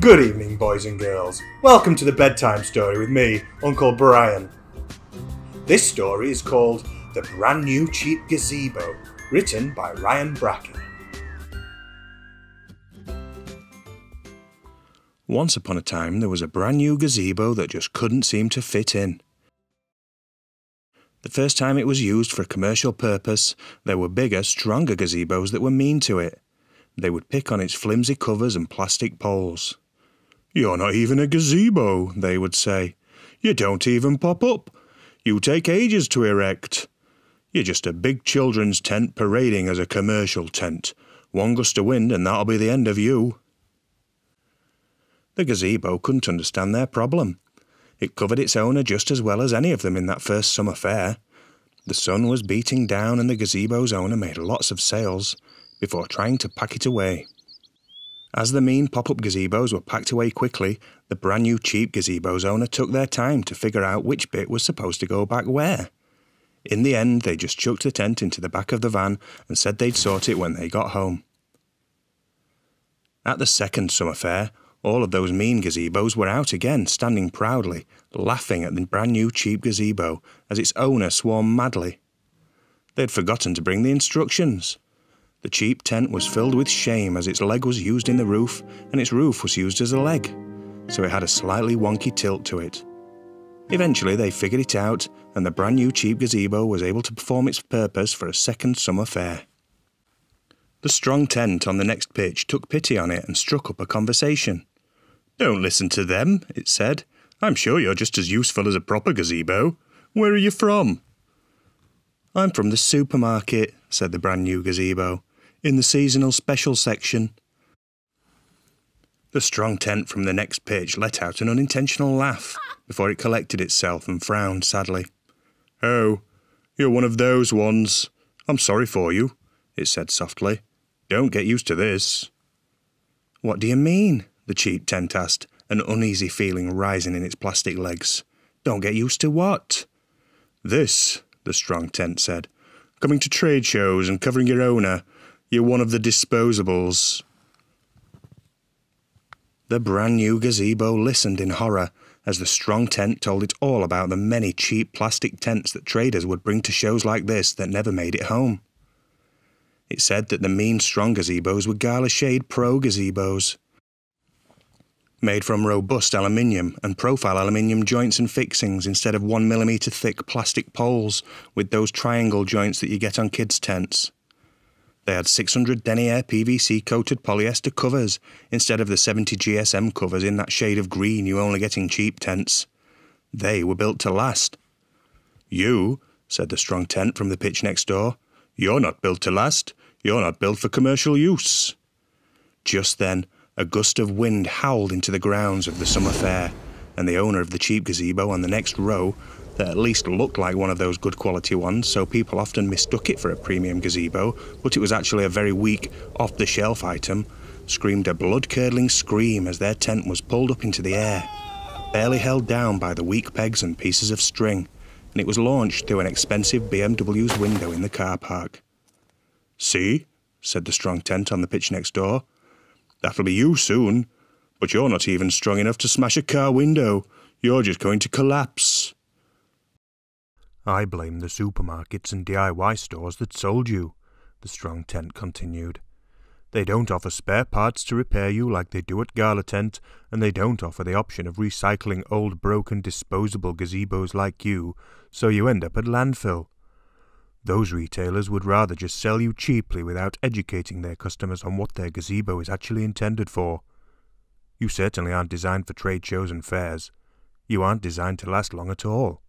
Good evening, boys and girls. Welcome to the bedtime story with me, Uncle Bryan. This story is called The Brand New Cheap Gazebo, written by Bracha. Once upon a time there was a brand new gazebo that just couldn't seem to fit in. The first time it was used for a commercial purpose, there were bigger, stronger gazebos that were mean to it. They would pick on its flimsy covers and plastic poles. "You're not even a gazebo," they would say. "You don't even pop up. You take ages to erect. You're just a big children's tent parading as a commercial tent. One gust of wind and that'll be the end of you." The gazebo couldn't understand their problem. It covered its owner just as well as any of them in that first Summer Fayre. The sun was beating down and the gazebo's owner made lots of sales before trying to pack it away. As the mean pop-up gazebos were packed away quickly, the brand new cheap gazebo's owner took their time to figure out which bit was supposed to go back where. In the end, they just chucked the tent into the back of the van and said they'd sort it when they got home. At the second Summer Fayre, all of those mean gazebos were out again, standing proudly, laughing at the brand new cheap gazebo as its owner swarmed madly. They'd forgotten to bring the instructions. The cheap tent was filled with shame as its leg was used in the roof and its roof was used as a leg, so it had a slightly wonky tilt to it. Eventually they figured it out and the brand new cheap gazebo was able to perform its purpose for a second Summer Fayre. The strong tent on the next pitch took pity on it and struck up a conversation. "Don't listen to them," it said. "I'm sure you're just as useful as a proper gazebo. Where are you from?" "I'm from the supermarket," said the brand new gazebo, "in the seasonal special section." The strong tent from the next pitch let out an unintentional laugh before it collected itself and frowned sadly. "Oh, you're one of those ones. I'm sorry for you," it said softly. "Don't get used to this." "What do you mean?" the cheap tent asked, an uneasy feeling rising in its plastic legs. "Don't get used to what?" "This," the strong tent said. "Coming to trade shows and covering your owner. You're one of the disposables." The brand new gazebo listened in horror as the strong tent told it all about the many cheap plastic tents that traders would bring to shows like this that never made it home. It said that the mean strong gazebos were Gala Shade Pro Gazebos, made from robust aluminium and profile aluminium joints and fixings instead of 1 millimeter thick plastic poles with those triangle joints that you get on kids' tents. They had 600 denier PVC coated polyester covers instead of the 70 GSM covers in that shade of green you only get in cheap tents. They were built to last. "You," said the strong tent from the pitch next door, "you're not built to last. You're not built for commercial use." Just then, a gust of wind howled into the grounds of the Summer Fayre, and the owner of the cheap gazebo on the next row, that at least looked like one of those good quality ones, so people often mistook it for a premium gazebo, but it was actually a very weak, off-the-shelf item, screamed a blood-curdling scream as their tent was pulled up into the air, barely held down by the weak pegs and pieces of string, and it was launched through an expensive BMW's window in the car park. "See," said the strong tent on the pitch next door. "That'll be you soon. But you're not even strong enough to smash a car window. You're just going to collapse." "I blame the supermarkets and DIY stores that sold you," the strong tent continued. "They don't offer spare parts to repair you like they do at Gala Tent, and they don't offer the option of recycling old broken disposable gazebos like you, so you end up at landfill. Those retailers would rather just sell you cheaply without educating their customers on what their gazebo is actually intended for. You certainly aren't designed for trade shows and fairs. You aren't designed to last long at all."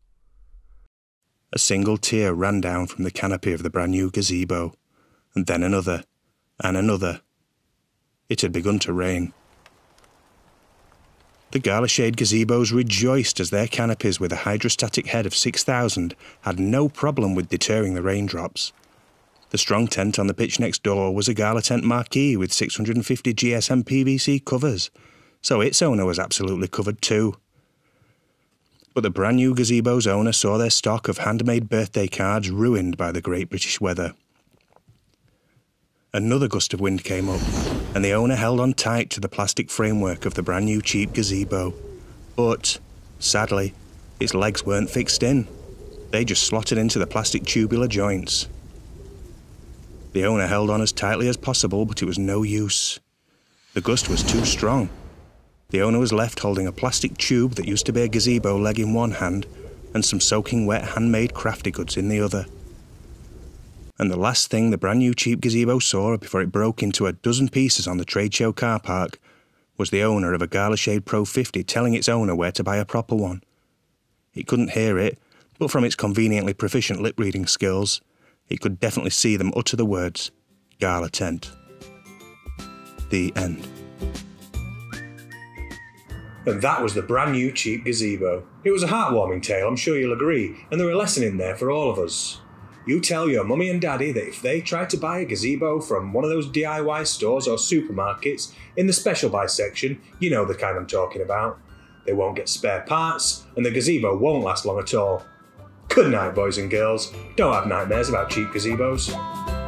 A single tear ran down from the canopy of the brand new gazebo, and then another, and another. It had begun to rain. The Gala Shade Gazebos rejoiced as their canopies with a hydrostatic head of 6,000 had no problem with deterring the raindrops. The strong tent on the pitch next door was a Gala Tent marquee with 650 GSM PVC covers, so its owner was absolutely covered too. But the brand new gazebo's owner saw their stock of handmade birthday cards ruined by the great British weather. Another gust of wind came up, and the owner held on tight to the plastic framework of the brand new cheap gazebo. But, sadly, its legs weren't fixed in. They just slotted into the plastic tubular joints. The owner held on as tightly as possible, but it was no use. The gust was too strong. The owner was left holding a plastic tube that used to be a gazebo leg in one hand and some soaking wet handmade crafty goods in the other. And the last thing the brand new cheap gazebo saw before it broke into a dozen pieces on the trade show car park was the owner of a Gala Shade Pro 50 telling its owner where to buy a proper one. It couldn't hear it, but from its conveniently proficient lip-reading skills, it could definitely see them utter the words, Gala Tent. The end. And that was the brand new cheap gazebo. It was a heartwarming tale, I'm sure you'll agree, and there were a lesson in there for all of us. You tell your mummy and daddy that if they try to buy a gazebo from one of those DIY stores or supermarkets in the special buy section, you know the kind I'm talking about. They won't get spare parts, and the gazebo won't last long at all. Good night, boys and girls. Don't have nightmares about cheap gazebos.